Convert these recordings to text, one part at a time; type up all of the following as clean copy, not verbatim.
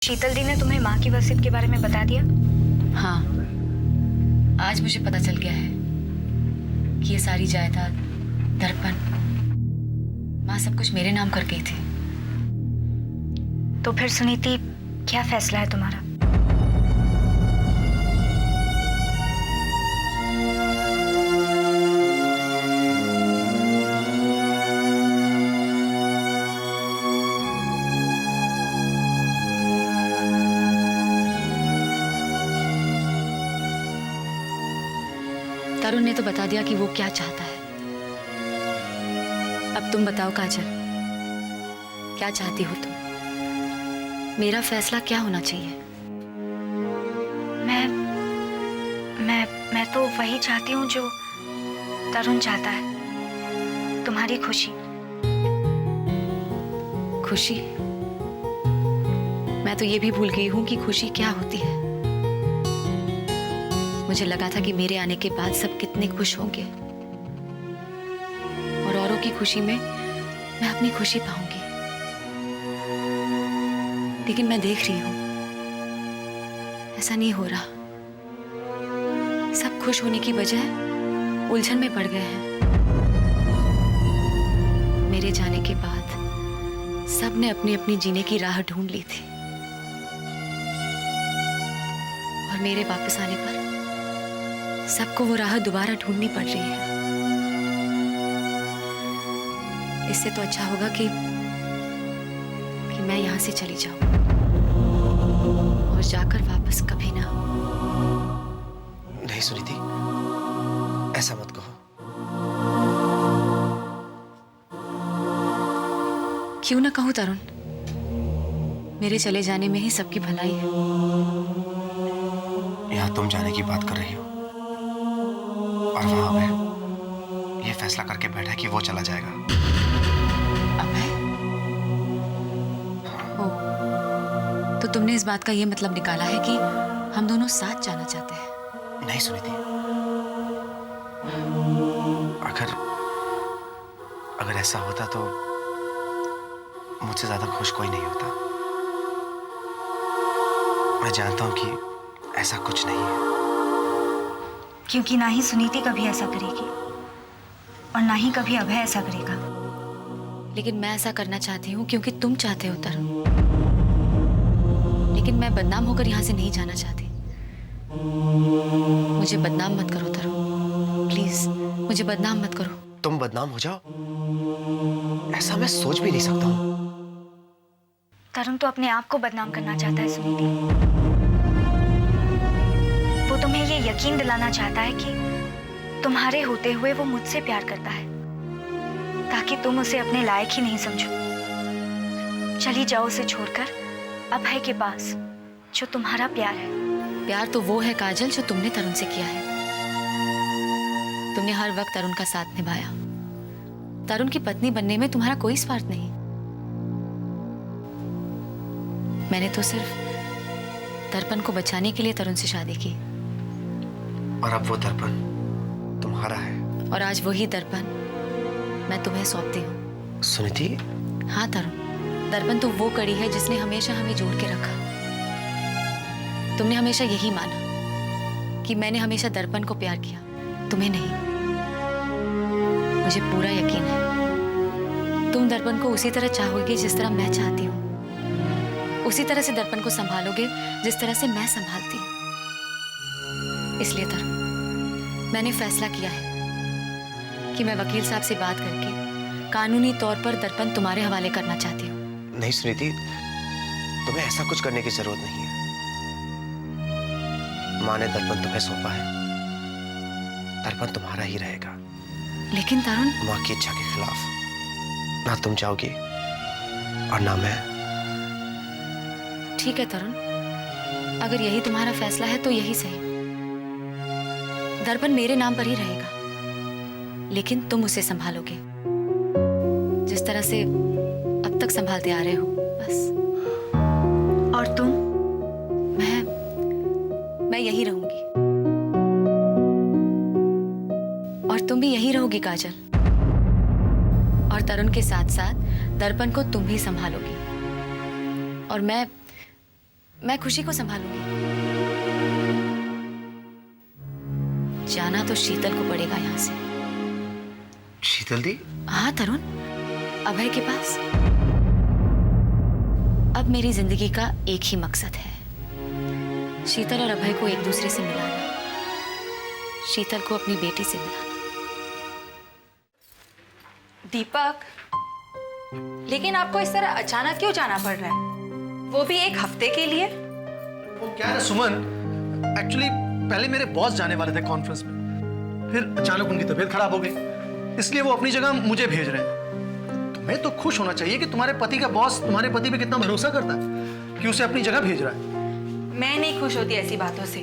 शीतल दी ने तुम्हें माँ की वसीयत के बारे में बता दिया? हाँ, आज मुझे पता चल गया है कि ये सारी जायदाद, दर्पण, माँ सब कुछ मेरे नाम कर गई थी। तो फिर सुनीति, क्या फैसला है तुम्हारा? तरुण ने तो बता दिया कि वो क्या चाहता है। अब तुम बताओ काजल, क्या चाहती हो तुम? मेरा फैसला क्या होना चाहिए? मैं तो वही चाहती हूँ जो तरुण चाहता है, तुम्हारी खुशी। खुशी? मैं तो ये भी भूल गई हूँ कि खुशी क्या होती है। मुझे लगा था कि मेरे आने के बाद सब कितने खुश होंगे और औरों की खुशी में मैं अपनी खुशी पाऊंगी। लेकिन मैं देख रही हूं ऐसा नहीं हो रहा। सब खुश होने की बजाय उलझन में पड़ गए हैं। मेरे जाने के बाद सब ने अपनी अपनी जीने की राह ढूंढ ली थी और मेरे वापस आने पर सबको वो राह दोबारा ढूंढनी पड़ रही है। इससे तो अच्छा होगा कि मैं यहां से चली जाऊं और जाकर वापस कभी ना। नहीं सुनीति, ऐसा मत कहो। क्यों ना कहूं तरुण? मेरे चले जाने में ही सबकी भलाई है। यहां तुम जाने की बात कर रही हो और वहां मैं ये फैसला करके बैठा कि वो चला जाएगा। अभय? तो तुमने इस बात का ये मतलब निकाला है कि हम दोनों साथ जाना चाहते हैं? नहीं सुनीति, अगर ऐसा होता तो मुझसे ज्यादा खुश कोई नहीं होता। मैं जानता हूं कि ऐसा कुछ नहीं है, क्योंकि ना ही सुनीति कभी ऐसा करेगी और ना ही कभी अभय ऐसा करेगा। लेकिन मैं ऐसा करना चाहती हूँ क्योंकि तुम चाहते हो तरुण। लेकिन मैं बदनाम होकर यहाँ से नहीं जाना चाहती। मुझे बदनाम मत करो तरुण, प्लीज मुझे बदनाम मत करो। तुम बदनाम हो जाओ ऐसा मैं सोच भी नहीं सकता हूँ। तरुण तो अपने आप को बदनाम करना चाहता है सुनीति। वो तुम्हें ये यकीन दिलाना चाहता है कि तुम्हारे होते हुए वो मुझसे प्यार करता है, ताकि तुम उसे अपने लायक ही नहीं समझो। चली जाओ उसे छोड़कर अभय के पास, जो तुम्हारा प्यार है। प्यार तो वो है काजल जो तुमने तरुण से किया है। तुमने हर वक्त तरुण का साथ निभाया। तरुण की पत्नी बनने में तुम्हारा कोई स्वार्थ नहीं। मैंने तो सिर्फ दर्पण को बचाने के लिए तरुण से शादी की। और अब वो दर्पण तुम्हारा है। और आज वही दर्पण मैं तुम्हें सौंपती हूँ। सुनीति? हाँ तरुण, दर्पण तो वो कड़ी है जिसने हमेशा हमें जोड़ के रखा। तुमने हमेशा यही माना कि मैंने हमेशा दर्पण को प्यार किया, तुम्हें नहीं। मुझे पूरा यकीन है तुम दर्पण को उसी तरह चाहोगे जिस तरह मैं चाहती हूँ। उसी तरह से दर्पण को संभालोगे जिस तरह से मैं संभालती हूँ। इसलिए तरुण, मैंने फैसला किया है कि मैं वकील साहब से बात करके कानूनी तौर पर दर्पण तुम्हारे हवाले करना चाहती हूँ। नहीं सुनीति, तुम्हें ऐसा कुछ करने की जरूरत नहीं है। माँ ने दर्पण तुम्हें सौंपा है, दर्पण तुम्हारा ही रहेगा। लेकिन तरुण, माँ की इच्छा के खिलाफ ना तुम जाओगी और ना मैं। ठीक है तरुण, अगर यही तुम्हारा फैसला है तो यही सही। दर्पण मेरे नाम पर ही रहेगा, लेकिन तुम उसे संभालोगे जिस तरह से अब तक संभालते आ रहे हो, बस। और तुम? मैं यही रहूंगी और तुम भी यही रहोगी काजल। और तरुण के साथ साथ दर्पण को तुम भी संभालोगी और मैं खुशी को संभालूंगी। जाना तो शीतल को पड़ेगा यहाँ से। शीतल दी? हाँ तरुण, अभय के पास। अब मेरी जिंदगी का एक ही मकसद है, शीतल और अभय को एक दूसरे से मिलाना, शीतल को अपनी बेटी से मिलाना। दीपक, लेकिन आपको इस तरह अचानक क्यों जाना पड़ रहा है, वो भी एक हफ्ते के लिए? वो क्या है सुमन, एक्चुअली पहले मेरे बॉस जाने वाले थे कॉन्फ्रेंस में, फिर अचानक उनकी तबीयत खराब हो गई, इसलिए वो अपनी जगह मुझे भेज रहे हैं। तुम्हें तो खुश होना चाहिए कि तुम्हारे पति का बॉस तुम्हारे पति पे कितना भरोसा करता है कि उसे अपनी जगह भेज रहा है। मैं नहीं खुश होती ऐसी बातों से।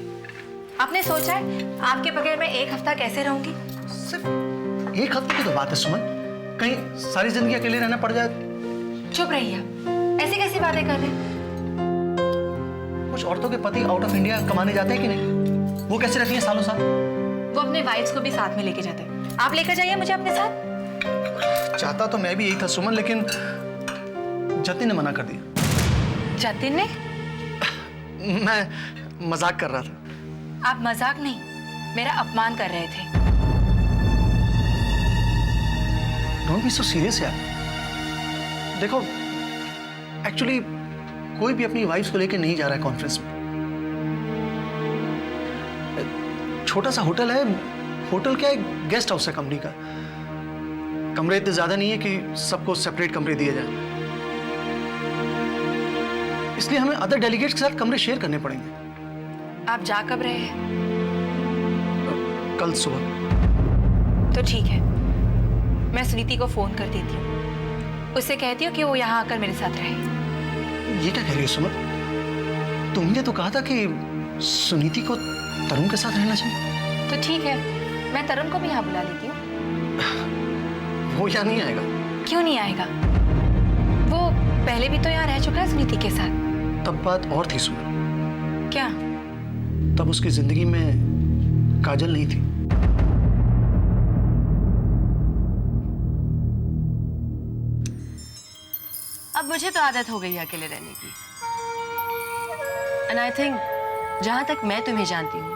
आपने सोचा है आपके बगैर मैं एक हफ्ता कैसे रहूंगी? सिर्फ एक हफ्ते की तो बात है सुमन, कहीं सारी जिंदगी अकेले रहना पड़ जाए। चुप रहिए आप, ऐसी कैसी बातें कर रहे हैं? कुछ औरतों के पति आउट ऑफ इंडिया कमाने जाते हैं कि नहीं, वो कैसे रहती हैं सालों साल? वो अपने वाइफ्स को भी साथ में लेके जाते हैं। आप लेकर जाइए मुझे अपने साथ। चाहता तो मैं भी यही था सुमन, लेकिन जतिन ने मना कर दिया। जतिन ने? मैं मजाक कर रहा था। आप मजाक नहीं, मेरा अपमान कर रहे थे। डोंट बी सो सीरियस यार। देखो, एक्चुअली कोई भी अपनी वाइफ्स को लेकर नहीं जा रहा है कॉन्फ्रेंस में। छोटा सा होटल है, होटल क्या है, गेस्ट हाउस है कंपनी का। कमरे इतने ज्यादा नहीं है कि सबको सेपरेट कमरे दिए जाए, इसलिए हमें अदर डेलीगेट्स के साथ कमरे शेयर करने पड़ेंगे। आप जा कब रहे हैं? कल सुबह। तो ठीक है, मैं सुनीति को फोन कर देती हूँ, उससे कहती हूँ कि वो यहाँ आकर मेरे साथ रहे। ये क्या कह रही है सुमन? तुमने तो कहा था कि सुनीति को तरुण के साथ रहना चाहिए। तो ठीक है, मैं तरुण को भी यहाँ बुला लेती हूँ। वो यहाँ नहीं आएगा। क्यों नहीं आएगा? वो पहले भी तो यहाँ रह चुका है सुनीति के साथ। तब बात और थी सुमन। क्या? तब उसकी जिंदगी में काजल नहीं थी। अब मुझे तो आदत हो गई है अकेले रहने की। एंड आई थिंक जहां तक मैं तुम्हें जानती हूँ,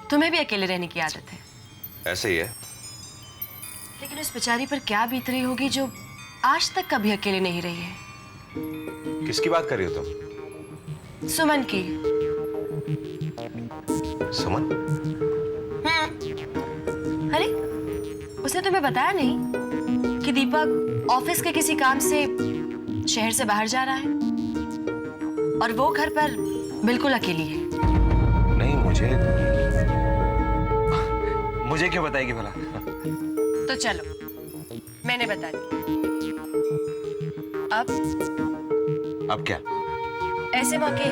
तुम्हें भी अकेले रहने की आदत है। ऐसे ही है। लेकिन उस बेचारी पर क्या बीत रही होगी जो आज तक कभी अकेले नहीं रही है। किसकी बात कर रही हो तुम? सुमन की। सुमन? अरे, उसने तुम्हें बताया नहीं कि दीपक ऑफिस के किसी काम से शहर से बाहर जा रहा है और वो घर पर बिल्कुल अकेली है। नहीं, मुझे क्यों बताएगी भला? तो चलो, मैंने बता दी। अब क्या? ऐसे मौके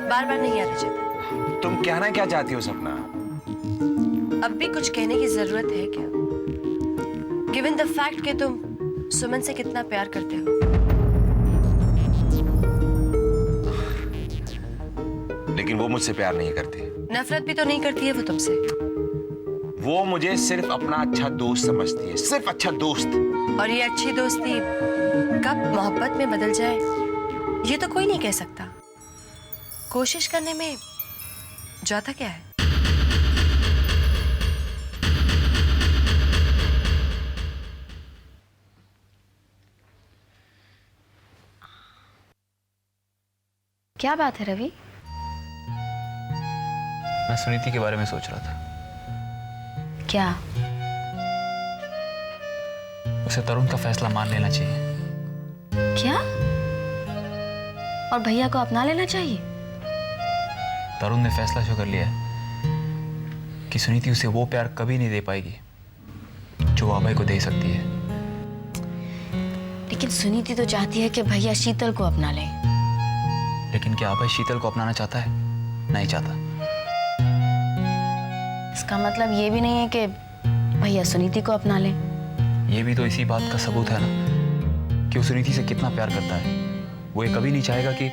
बार बार नहीं आते चलते। तुम कहना क्या चाहती हो सपना? अब भी कुछ कहने की जरूरत है क्या? गिवन द फैक्ट कि तुम सुमन से कितना प्यार करते हो। लेकिन वो मुझसे प्यार नहीं करती। नफरत भी तो नहीं करती है वो तुमसे। वो मुझे सिर्फ अपना अच्छा दोस्त समझती है, सिर्फ अच्छा दोस्त। और ये अच्छी दोस्ती कब मोहब्बत में बदल जाए ये तो कोई नहीं कह सकता। कोशिश करने में जाता क्या है? क्या बात है रवि? मैं सुनीति के बारे में सोच रहा था। क्या? उसे तरुण का फैसला मान लेना चाहिए। क्या? और भैया को अपना लेना चाहिए? तरुण ने फैसला जो कर लिया है कि सुनीति उसे वो प्यार कभी नहीं दे पाएगी जो वो अभय को दे सकती है। लेकिन सुनीति तो चाहती है कि भैया शीतल को अपना ले। लेकिन क्या अभय शीतल को अपनाना चाहता है? नहीं चाहता। इसका मतलब ये भी नहीं है कि भैया सुनीति को अपना ले। ये भी तो इसी बात का सबूत है ना कि वो सुनीति से कितना प्यार करता है। वो ये कभी नहीं चाहेगा कि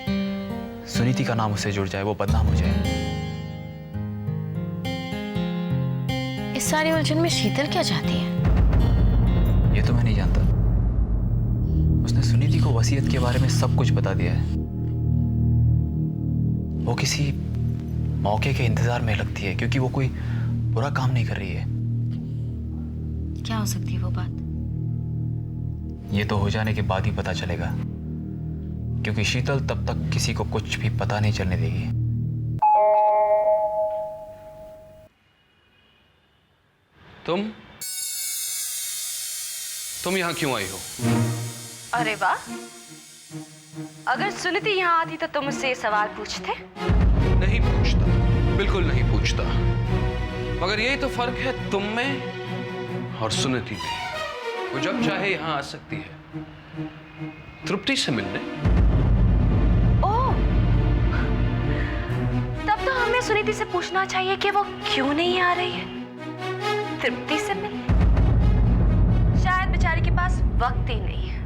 सुनीति का नाम उससे जुड़ जाए, वो बदनाम हो जाए। इस सारी उलझन में शीतल क्या चाहती है? ये तो मैं नहीं जानता। उसने सुनीति को वसीयत के बारे में सब कुछ बता दिया है। वो किसी मौके के इंतजार में लगती है, क्योंकि वो कोई बुरा काम नहीं कर रही है। क्या हो सकती है वो बात? ये तो हो जाने के बाद ही पता चलेगा, क्योंकि शीतल तब तक किसी को कुछ भी पता नहीं चलने देगी। तुम यहाँ क्यों आई हो? अरे वाह, अगर सुनीति यहाँ आती तो तुम उससे ये सवाल पूछते? नहीं पूछता, बिल्कुल नहीं पूछता। मगर यही तो फर्क है तुम में और सुनीति में। वो जब चाहे यहाँ आ सकती है, तृप्ति से मिलने। ओह, तब तो हमें सुनीति से पूछना चाहिए कि वो क्यों नहीं आ रही है तृप्ति से मिलने। शायद बेचारी के पास वक्त ही नहीं है।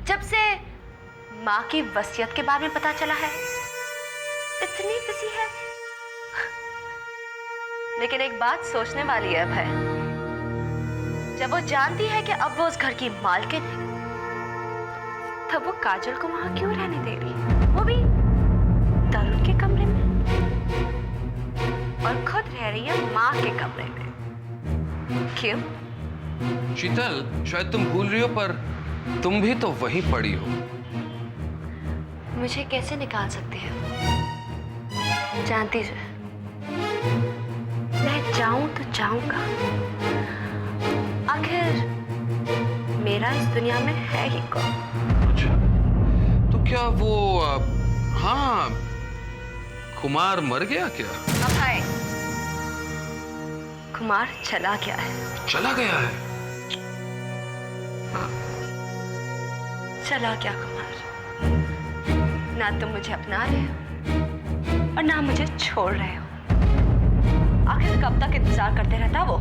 जब से माँ की वसीयत के बारे में पता चला है, इतनी बिजी है। लेकिन एक बात सोचने वाली है भाई, जब वो जानती है कि अब वो उस घर की मालकिन है, तब वो काजल को वहां क्यों रहने दे रही है, वो भी तरुण के कमरे में, और खुद रह रही है माँ के कमरे में। क्यों? शीतल, शायद तुम भूल रही हो, पर तुम भी तो वहीं पड़ी हो। मुझे कैसे निकाल सकते हैं? जानती है, मैं जाऊं तो जाऊंगा। आखिर मेरा इस दुनिया में है ही कौन? अच्छा, तो क्या वो हाँ, कुमार मर गया क्या? अब है, कुमार चला गया है। चला गया है? हाँ, चला गया कुमार। ना तुम मुझे अपना रहे हो और ना मुझे छोड़ रहे हो। आखिर कब तक इंतजार करते रहता वो,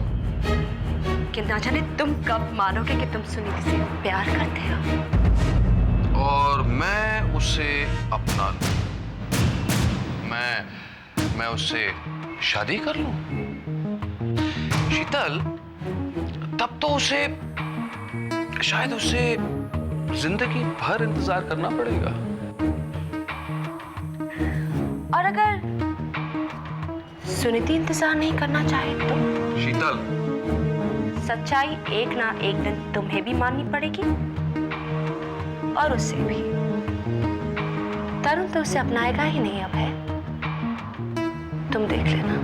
कि ना जाने तुम कब मानोगे कि तुम सुनीति से प्यार करते हो। और मैं उसे अपना लूं, मैं उससे शादी कर लूं? शीतल, तब तो शायद उसे जिंदगी भर इंतजार करना पड़ेगा। और अगर सुनीति इंतजार नहीं करना चाहे तो? शीतल, सच्चाई एक ना एक दिन तुम्हें भी माननी पड़ेगी और उसे भी। तरुण तो उसे अपनाएगा ही नहीं अब है, तुम देख लेना।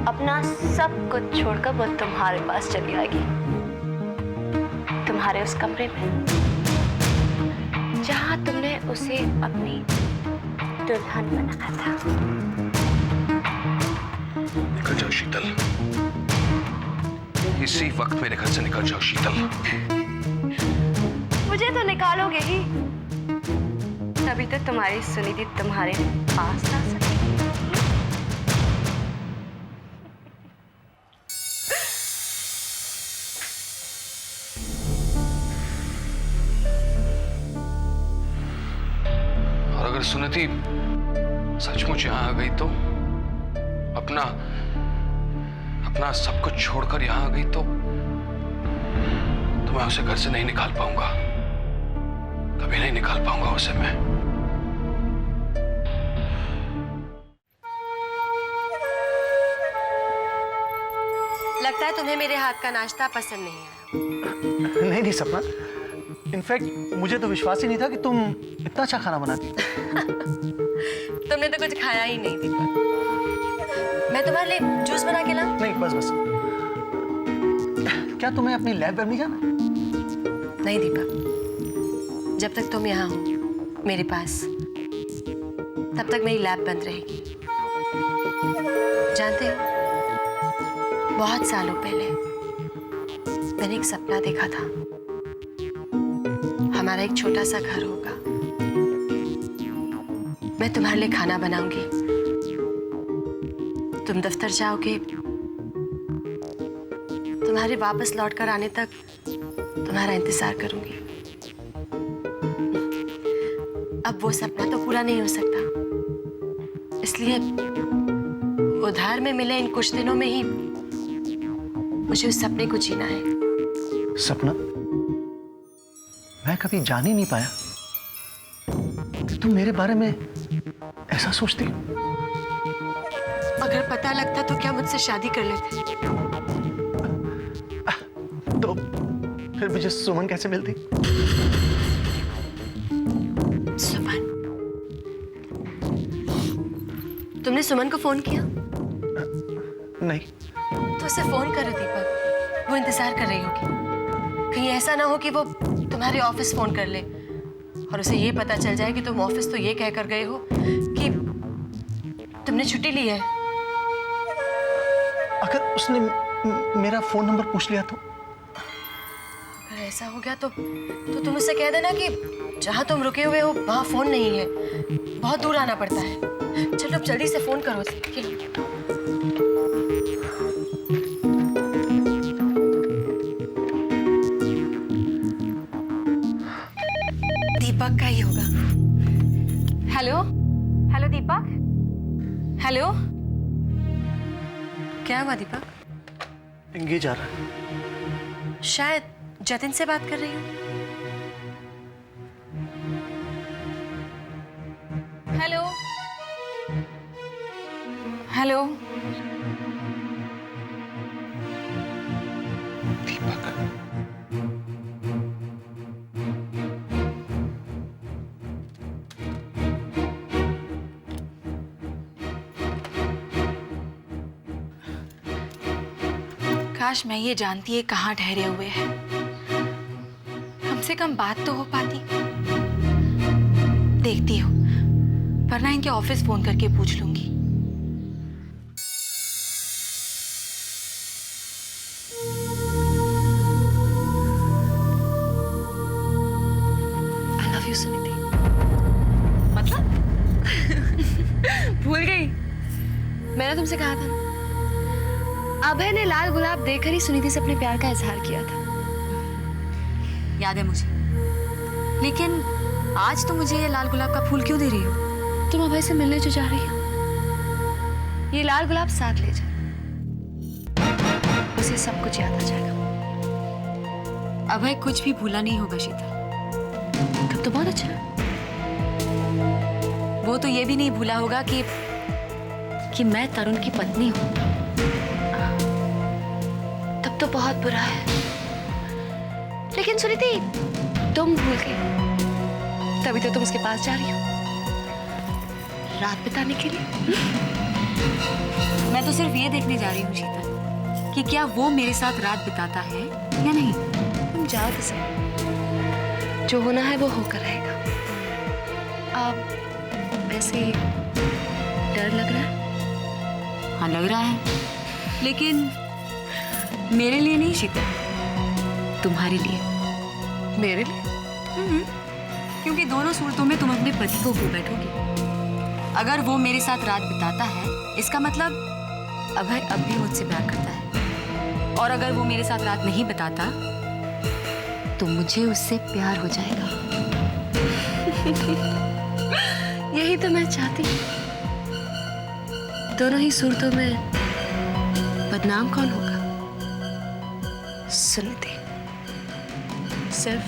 अपना सब कुछ छोड़कर वो तुम्हारे पास चली आएगी, तुम्हारे उस कमरे में जहां तुमने उसे अपनी दुल्हन बनाया था। निकल जाओ शीतल, इसी वक्त मेरे घर से निकल जाओ शीतल। मुझे तो निकालोगे ही, तभी तो तुम्हारी सुनीति तुम्हारे पास आ सकेगी। और अगर सुनीति सचमुच यहां आ गई तो, अपना सब कुछ छोड़कर यहां आ गई तो मैं उसे घर से नहीं निकाल पाऊंगा, कभी नहीं निकाल पाऊंगा उसे मैं। लगता है तुम्हें मेरे हाथ का नाश्ता पसंद नहीं आया। नहीं सपना, इनफैक्ट मुझे तो विश्वास ही नहीं था कि तुम इतना अच्छा खाना बनाती हो। तुमने तो कुछ खाया ही नहीं दीपक। मैं तुम्हारे लिए जूस बना के लाऊं? नहीं, बस क्या तुम्हें अपनी लैब पर नहीं जाना? नहीं दीपक, जब तक तुम यहाँ हो मेरे पास, तब तक मेरी लैब बंद रहेगी। जानते हो, बहुत सालों पहले मैंने एक सपना देखा था। हमारा एक छोटा सा घर होगा, मैं तुम्हारे लिए खाना बनाऊंगी, तुम दफ्तर जाओगे, तुम्हारे वापस लौटकर आने तक तुम्हारा इंतजार करूंगी। अब वो सपना तो पूरा नहीं हो सकता, इसलिए उधार में मिले इन कुछ दिनों में ही मुझे उस सपने को जीना है। सपना, मैं कभी जान ही नहीं पाया कि तुम मेरे बारे में ऐसा सोचती हो? अगर पता लगता तो क्या मुझसे शादी कर लेते? तो फिर मुझे सुमन कैसे मिलती? सुमन? तुमने सुमन को फोन किया? नहीं। तो उसे फोन करो दीपक, वो इंतजार कर रही होगी। कहीं ऐसा ना हो कि वो तुम्हारे ऑफिस फोन कर ले और उसे ये पता चल जाए कि तुम ऑफिस तो ये कह कर गए हो कि तुमने छुट्टी ली है। अगर उसने मेरा फोन नंबर पूछ लिया तो? अगर ऐसा हो गया तो तुम उससे कह देना कि जहां तुम रुके हुए हो वहां फोन नहीं है, बहुत दूर आना पड़ता है। चलो अब जल्दी से फोन करो उसे। दीपक का ही होगा। हेलो हेलो दीपक, हेलो। क्या हुआ दीपक? एंगेज आ रहा है। शायद जतिन से बात कर रही हूँ। Hello hello. दीपक, काश मैं ये जानती है कहाँ ठहरे हुए हैं, कम से कम बात तो हो पाती। देखती हूँ, वरना इनके ऑफिस फोन करके पूछ लूंगी। I love you Suniti. मतलब? भूल गई? मैंने तुमसे कहा था ना, अभय ने लाल गुलाब देखकर ही सुनीति से अपने प्यार का इजहार किया था। याद है मुझे, लेकिन आज तो मुझे ये लाल गुलाब का फूल क्यों दे रही हो? तुम अभय से मिलने जो जा रही हो, ये लाल गुलाब साथ ले जा, उसे सब कुछ याद आ जाएगा। अभय कुछ भी भूला नहीं होगा शीतल। तब तो बहुत अच्छा है। वो तो ये भी नहीं भूला होगा कि मैं तरुण की पत्नी हूँ। तब तो बहुत बुरा है। लेकिन सुनीति, तुम भूल गई, तभी तो तुम उसके पास जा रही हो रात बिताने के लिए। मैं तो सिर्फ ये देखने जा रही हूँ शीतल कि क्या वो मेरे साथ रात बिताता है या नहीं। तुम जाओ तो सही, जो होना है वो होकर रहेगा। अब वैसे डर लग रहा है? हाँ लग रहा है, लेकिन मेरे लिए नहीं शीतल, तुम्हारे लिए। मेरे लिए? क्योंकि दोनों सूरतों में तुम अपने पति को खो बैठोगी। अगर वो मेरे साथ रात बिताता है, इसका मतलब अभय अब भी मुझसे प्यार करता है, और अगर वो मेरे साथ रात नहीं बिताता तो मुझे उससे प्यार हो जाएगा। यही तो मैं चाहती हूँ। दोनों ही सूरतों में बदनाम कौन होगा? सुनीति। सिर्फ